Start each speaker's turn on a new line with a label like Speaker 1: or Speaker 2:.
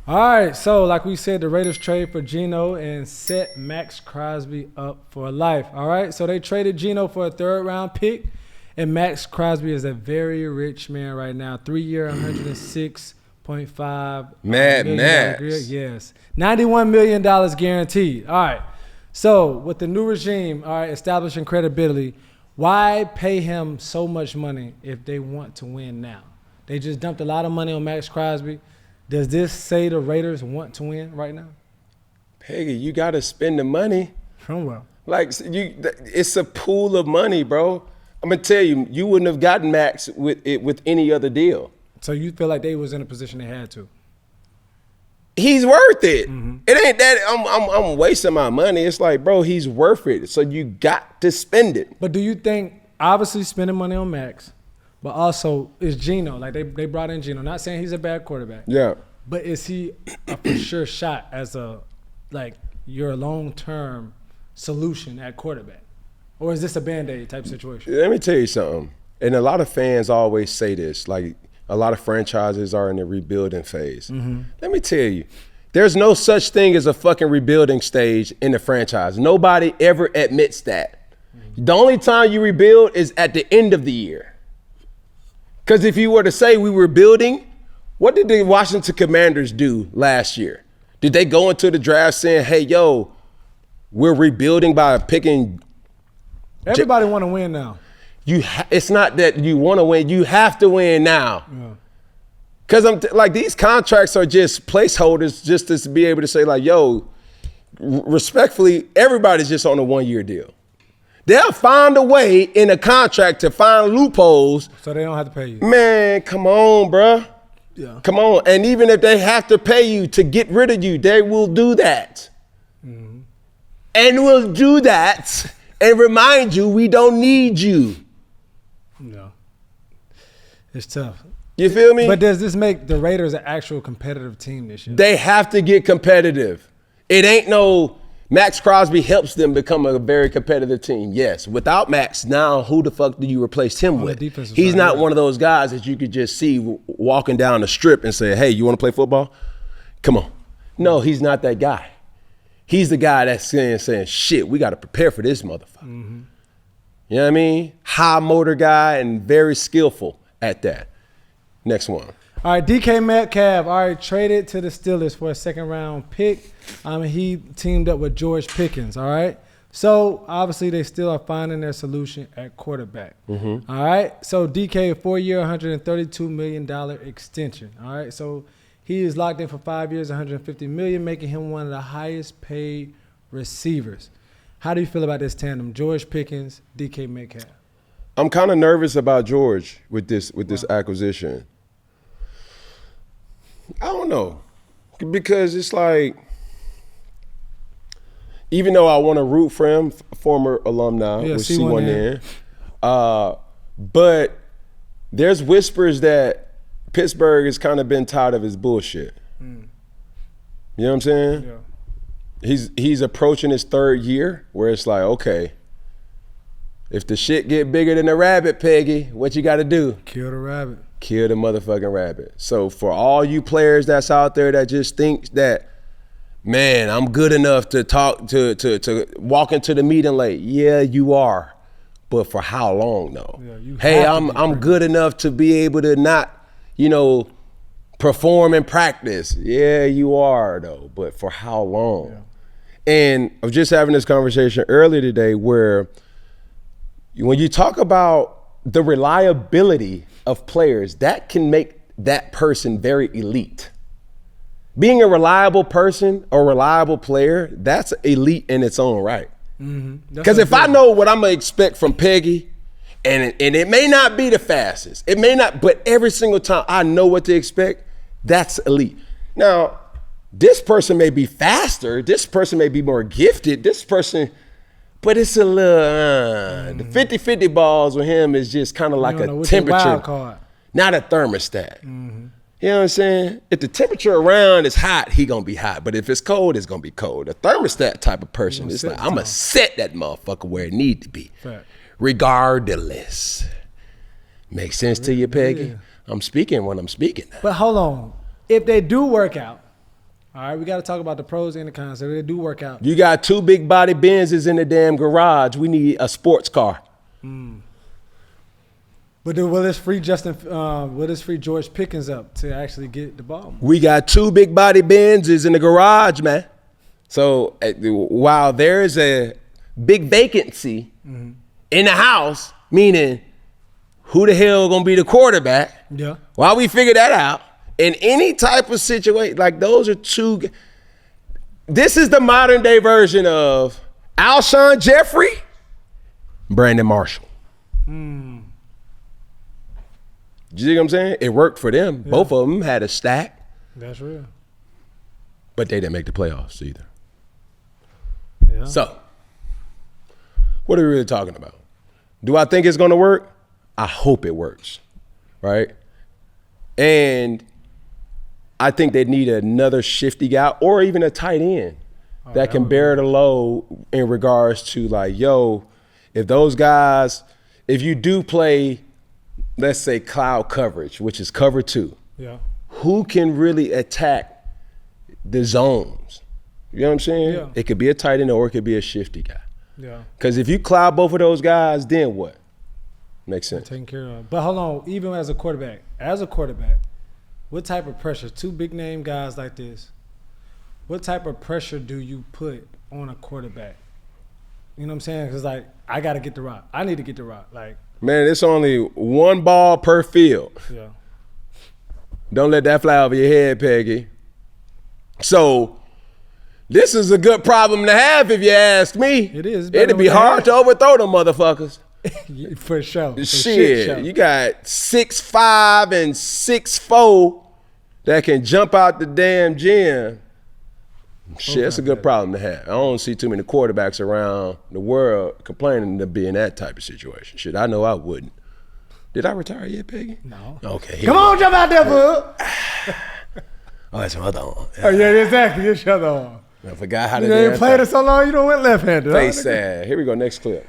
Speaker 1: All right, so like we said, the Raiders trade for Gino and set Maxx Crosby up for life. All right, so they traded Gino for a third-round pick, and Maxx Crosby is a very rich man right now. 3-year, $106.5
Speaker 2: Mad
Speaker 1: million
Speaker 2: Max.
Speaker 1: Yes, $91 million guaranteed. All right, so with the new regime, all right, establishing credibility, why pay him so much money if they want to win now? They just dumped a lot of money on Maxx Crosby. Does this say the Raiders want to win right now?
Speaker 2: Peggy, you got to spend the money.
Speaker 1: From well.
Speaker 2: Like, it's a pool of money, bro. I'm going to tell you, you wouldn't have gotten Max with any other deal.
Speaker 1: So you feel like they was in a position they had to?
Speaker 2: He's worth it. Mm-hmm. It ain't that I'm wasting my money. It's like, bro, he's worth it. So you got to spend it.
Speaker 1: But do you think, obviously spending money on Max, but also, is Gino, like they brought in Gino, not saying he's a bad quarterback.
Speaker 2: Yeah.
Speaker 1: But is he a for sure shot as your long-term solution at quarterback? Or is this a Band-Aid type situation?
Speaker 2: Let me tell you something. And a lot of fans always say this, like a lot of franchises are in the rebuilding phase. Mm-hmm. Let me tell you, there's no such thing as a fucking rebuilding stage in the franchise. Nobody ever admits that. Mm-hmm. The only time you rebuild is at the end of the year. Because if you were to say we were building, what did the Washington Commanders do last year? Did they go into the draft saying, hey, yo, we're rebuilding by picking?
Speaker 1: Everybody want to win now.
Speaker 2: It's not that you want to win. You have to win now. Because these contracts are just placeholders just to be able to say, like, yo, respectfully, everybody's just on a one-year deal. They'll find a way in a contract to find loopholes.
Speaker 1: So they don't have to pay you.
Speaker 2: Man, come on, bruh. Yeah. Come on. And even if they have to pay you to get rid of you, they will do that. Mm-hmm. And will do that and remind you we don't need you.
Speaker 1: No. It's tough.
Speaker 2: You feel me?
Speaker 1: But does this make the Raiders an actual competitive team this year?
Speaker 2: They have to get competitive. It ain't no Maxx Crosby helps them become a very competitive team. Yes. Without Max, now who the fuck do you replace him with? He's not one of those guys that you could just see walking down the strip and say, hey, you want to play football? Come on. No, he's not that guy. He's the guy that's saying shit, we got to prepare for this motherfucker. Mm-hmm. You know what I mean? High motor guy and very skillful at that. Next one.
Speaker 1: All right, DK Metcalf, traded to the Steelers for a second-round pick. He teamed up with George Pickens, all right? So, obviously, they still are finding their solution at quarterback. Mm-hmm. All right? So, DK, a 4-year, $132 million extension, all right? So, he is locked in for 5 years, $150 million, making him one of the highest-paid receivers. How do you feel about this tandem, George Pickens, DK Metcalf?
Speaker 2: I'm kind of nervous about George with this acquisition. I don't know, because it's like, even though I want to root for him, former alumni with C1N, but there's whispers that Pittsburgh has kind of been tired of his bullshit. Mm. You know what I'm saying? Yeah. He's approaching his third year, where it's like, okay, if the shit get bigger than a rabbit, Peggy, what you got to do?
Speaker 1: Kill the rabbit.
Speaker 2: Kill the motherfucking rabbit. So for all you players that's out there that just think that, man, I'm good enough to talk to walk into the meeting late. Yeah, you are. But for how long though? Yeah, hey, I'm good enough to be able to not, perform in practice. Yeah, you are though. But for how long? Yeah. And I was just having this conversation earlier today where when you talk about the reliability of players, that can make that person very elite. Being a reliable person or reliable player, that's elite in its own right. Because if I know what I'm going to expect from Peggy, and it may not be the fastest, it may not, but every single time I know what to expect, that's elite. Now, this person may be faster, this person may be more gifted, this person, but it's a little, the 50-50 balls with him is just kind of like a temperature, not a thermostat. Mm-hmm. You know what I'm saying? If the temperature around is hot, he gonna be hot. But if it's cold, it's gonna be cold. A thermostat type of person, it's like, I'm gonna set that motherfucker where it need to be. Fact. Regardless. Make sense to you, Peggy? Yeah. I'm speaking when I'm speaking now.
Speaker 1: But hold on. If they do work out, All right, we got to talk about the pros and the cons. So they do work out.
Speaker 2: You got 2 big body Benzes in the damn garage. We need a sports car.
Speaker 1: But will this free George Pickens up to actually get the ball?
Speaker 2: We got 2 big body Benzes in the garage, man. So while there is a big vacancy in the house, meaning who the hell gonna be the quarterback?
Speaker 1: Yeah.
Speaker 2: While we figure that out, in any type of situation, like those are 2. This is the modern day version of Alshon Jeffery, Brandon Marshall. You see what I'm saying? It worked for them. Yeah. Both of them had a stack.
Speaker 1: That's real.
Speaker 2: But they didn't make the playoffs either.
Speaker 1: Yeah.
Speaker 2: So, what are we really talking about? Do I think it's going to work? I hope it works, right? And I think they need another shifty guy or even a tight end that can bear the load in regards to like, yo, if those guys, if you do play, let's say cloud coverage, which is cover 2, who can really attack the zones? You know what I'm saying?
Speaker 1: Yeah.
Speaker 2: It could be a tight end or it could be a shifty guy.
Speaker 1: Yeah.
Speaker 2: Because if you cloud both of those guys, then what? Makes sense.
Speaker 1: Taken care of. But hold on, even as a quarterback, what type of pressure? 2 big name guys like this, what type of pressure do you put on a quarterback? You know what I'm saying? Because like I got to get the rock. I need to get the rock. Like,
Speaker 2: man, it's only 1 ball per field.
Speaker 1: Yeah.
Speaker 2: Don't let that fly over your head, Peggy. So this is a good problem to have if you ask me.
Speaker 1: It is.
Speaker 2: It'd be hard to overthrow them motherfuckers.
Speaker 1: For sure.
Speaker 2: Shit, you got 6'5" and 6'4" that can jump out the damn gym. Shit, that's a good problem to have. I don't see too many quarterbacks around the world complaining to be in that type of situation. Shit, I know I wouldn't. Did I retire yet, Peggy?
Speaker 1: No.
Speaker 2: Okay.
Speaker 1: Come on, jump out there, bud.
Speaker 2: Oh, that's my other arm.
Speaker 1: Oh, yeah, exactly. It's your other arm.
Speaker 2: I forgot how to
Speaker 1: You ain't played it so long, you don't went left-handed.
Speaker 2: Face sad. Here we go, next clip.